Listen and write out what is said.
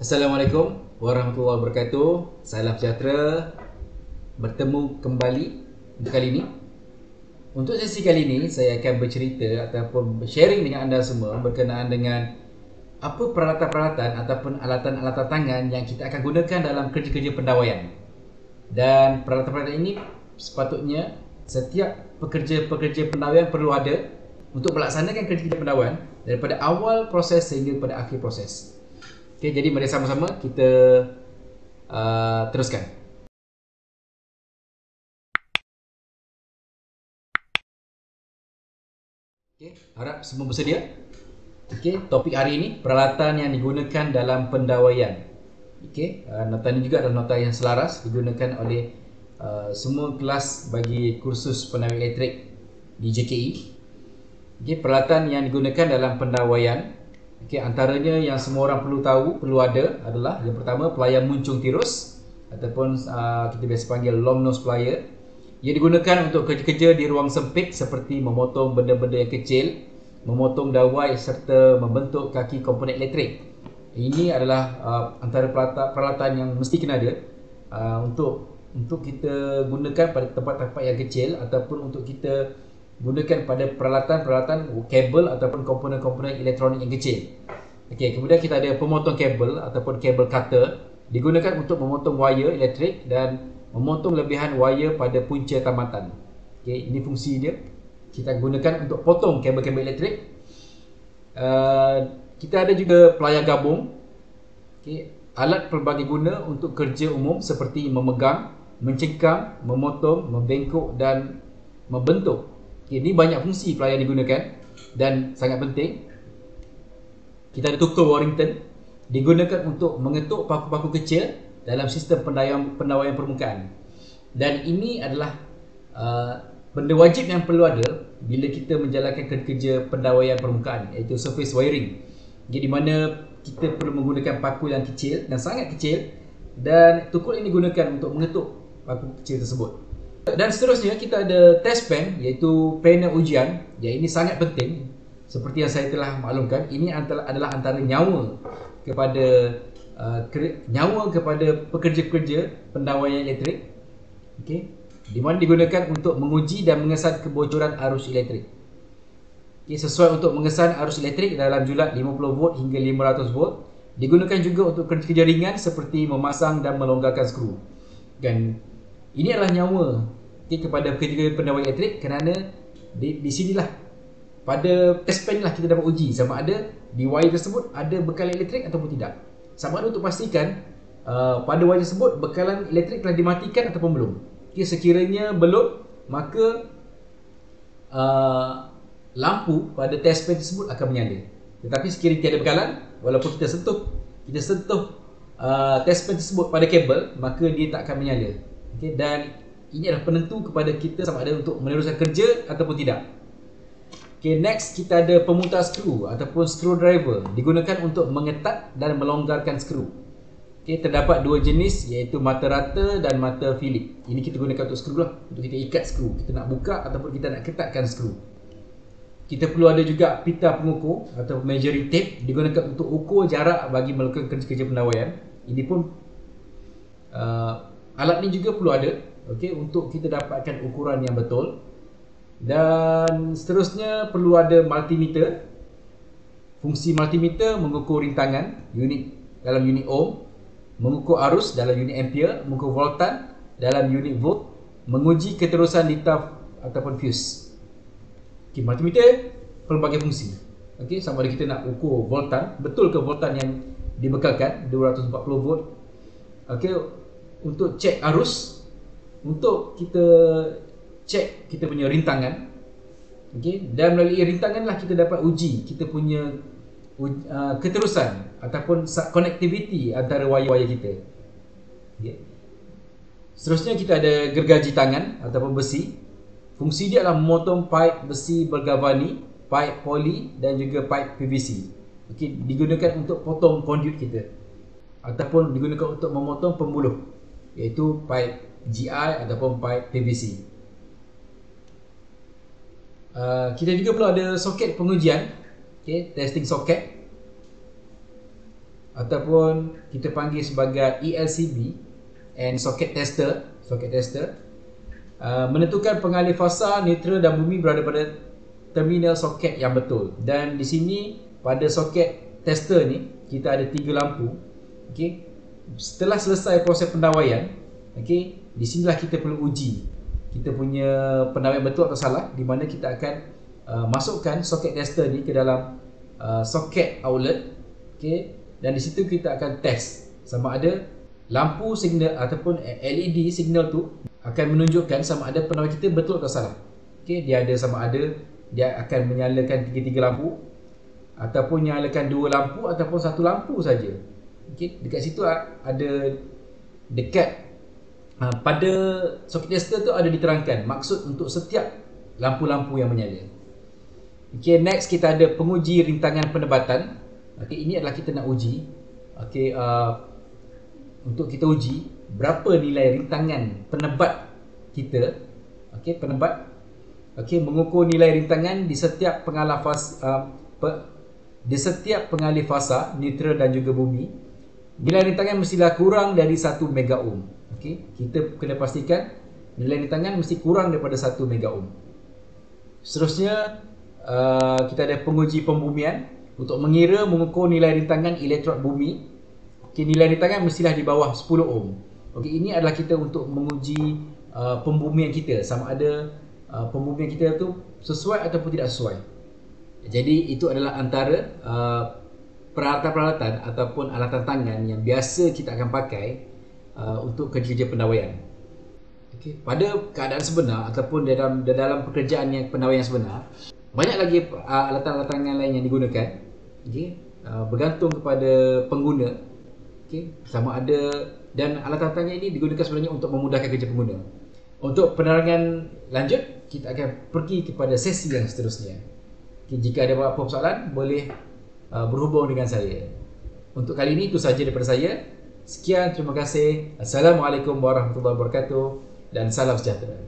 Assalamualaikum warahmatullahi wabarakatuh. Salam sejahtera. Bertemu kembali untuk kali ini. Untuk sesi kali ini saya akan bercerita ataupun sharing dengan anda semua berkenaan dengan apa peralatan-peralatan ataupun alatan-alatan tangan yang kita akan gunakan dalam kerja-kerja pendawaian. Dan peralatan-peralatan ini sepatutnya setiap pekerja-pekerja pendawaian perlu ada untuk melaksanakan kerja-kerja pendawaian daripada awal proses sehingga pada akhir proses. Okey, jadi mari sama-sama kita teruskan. Okey, harap semua bersedia. Okey, topik hari ini peralatan yang digunakan dalam pendawaian. Okey, nota ini juga adalah nota yang selaras digunakan oleh semua kelas bagi kursus pendawaian elektrik di JKE. Okey, peralatan yang digunakan dalam pendawaian. Okey, antaranya yang semua orang perlu tahu, perlu ada adalah yang pertama pelayar muncung tirus ataupun kita biasa panggil long nose plier. Ia digunakan untuk kerja-kerja di ruang sempit seperti memotong benda-benda yang kecil, memotong dawai serta membentuk kaki komponen elektrik. Ini adalah antara peralatan yang mesti kena ada untuk kita gunakan pada tempat-tempat yang kecil ataupun untuk kita gunakan pada peralatan-peralatan kabel ataupun komponen-komponen elektronik yang kecil. Okey, kemudian kita ada pemotong kabel ataupun kabel cutter, digunakan untuk memotong wire elektrik dan memotong lebihan wire pada punca tambatan. Okey, ini fungsi dia. Kita gunakan untuk potong kabel-kabel elektrik. Kita ada juga pelayar gabung. Okey, alat pelbagai guna untuk kerja umum seperti memegang, mencengkam, memotong, membengkok dan membentuk. Okay, ini banyak fungsi pelayar digunakan dan sangat penting. Kita ada tukul Warrington, digunakan untuk mengetuk paku-paku kecil dalam sistem pendawaian permukaan. Dan ini adalah benda wajib yang perlu ada bila kita menjalankan kerja pendawaian permukaan, iaitu surface wiring. Jadi di mana kita perlu menggunakan paku yang kecil dan sangat kecil, dan tukul ini digunakan untuk mengetuk paku kecil tersebut. Dan seterusnya kita ada test pen, iaitu panel ujian. Yang ini sangat penting. Seperti yang saya telah maklumkan, ini adalah antara nyawa kepada pekerja-pekerja pendawaian elektrik. Okey, di mana digunakan untuk menguji dan mengesan kebocoran arus elektrik. Okey, sesuai untuk mengesan arus elektrik dalam julat 50 volt hingga 500 volt. Digunakan juga untuk kerja-kerja ringan seperti memasang dan melonggarkan skru. Dan ini adalah nyawa kepada pekerja pendawaian elektrik, kerana di sinilah pada test pen lah kita dapat uji sama ada di wire tersebut ada bekalan elektrik ataupun tidak. Sama ada untuk pastikan pada wire tersebut bekalan elektrik telah dimatikan ataupun belum. Okay, sekiranya belum, maka lampu pada test pen tersebut akan menyala. Tetapi sekiranya tiada bekalan, walaupun kita sentuh test pen tersebut pada kabel, maka dia tak akan menyala. Okay, dan ini adalah penentu kepada kita sama ada untuk meneruskan kerja ataupun tidak. Okay, next kita ada pemutar skru ataupun screwdriver, digunakan untuk mengetat dan melonggarkan skru. Okay, terdapat dua jenis, iaitu mata rata dan mata Phillips. Ini kita gunakan untuk skru lah, untuk kita ikat skru. Kita nak buka ataupun kita nak ketatkan skru. Kita perlu ada juga pita pengukur atau measuring tape, digunakan untuk ukur jarak bagi melakukan kerja-kerja pendawaian. Ini pun alat ni juga perlu ada, okey, untuk kita dapatkan ukuran yang betul. Dan seterusnya perlu ada multimeter. Fungsi multimeter mengukur rintangan dalam unit ohm, mengukur arus dalam unit ampere, mengukur voltan dalam unit volt, menguji keterusan litar ataupun fuse. Okey, multimeter pelbagai fungsi. Okey, sama ada kita nak ukur voltan, betul ke voltan yang dibekalkan 240 volt. Okey, untuk cek arus, untuk kita cek kita punya rintangan. Okey, dan melalui rintangan lah kita dapat uji kita punya keterusan ataupun connectivity antara wire-wire kita. Okey. Seterusnya kita ada gergaji tangan ataupun besi. Fungsi dia adalah memotong pipe besi bergalvani, pipe poli dan juga pipe PVC. Okey, digunakan untuk potong conduit kita ataupun digunakan untuk memotong pembuluh, iaitu pipe GI ataupun pipe PVC. Kita juga perlu ada soket pengujian, okay, testing socket. ataupun kita panggil sebagai ELCB and socket tester, menentukan pengalih fasa, neutral dan bumi berada pada terminal soket yang betul. Dan di sini pada soket tester ni kita ada 3 lampu. Okey. Setelah selesai proses pendawaian, okey, di sinilah kita perlu uji kita punya pendawaian betul atau salah, di mana kita akan masukkan soket tester ni ke dalam soket outlet. Okey, dan di situ kita akan test sama ada lampu signal ataupun LED signal tu akan menunjukkan sama ada pendawaian kita betul atau salah. Okey, dia ada sama ada dia akan menyalakan 3 lampu ataupun menyalakan 2 lampu ataupun 1 lampu saja. Okey, dekat situ ada pada soket tester tu ada diterangkan maksud untuk setiap lampu-lampu yang menyala. Okey, next kita ada penguji rintangan penebatan. Okey, ini adalah kita nak uji. Okey, untuk kita uji berapa nilai rintangan penebat kita. Okey, penebat. Okey, mengukur nilai rintangan di setiap pengalih fasa, neutral dan juga bumi. Nilai rintangan mestilah kurang dari 1 mega ohm. Okey, kita kena pastikan nilai rintangan mesti kurang daripada 1 mega ohm. Seterusnya kita ada penguji pembumian untuk mengukur nilai rintangan elektrod bumi. Okey, nilai rintangan mestilah di bawah 10 ohm. Okey, ini adalah kita untuk menguji pembumian kita sama ada pembumian kita tu sesuai ataupun tidak sesuai. Jadi itu adalah antara peralatan-peralatan ataupun alatan tangan yang biasa kita akan pakai untuk kerja-kerja pendawaian. Okay. Pada keadaan sebenar ataupun dalam pekerjaan yang pendawaian sebenar, banyak lagi alatan-alatan tangan lain yang digunakan. Okay. Bergantung kepada pengguna. Okay. Sama ada, dan alatan tangan ini digunakan sebenarnya untuk memudahkan kerja pengguna. Untuk penerangan lanjut, kita akan pergi kepada sesi yang seterusnya. Okay. Jika ada apa-apa persoalan, boleh berhubung dengan saya. Untuk kali ini itu sahaja daripada saya. Sekian, terima kasih. Assalamualaikum warahmatullahi wabarakatuh dan salam sejahtera.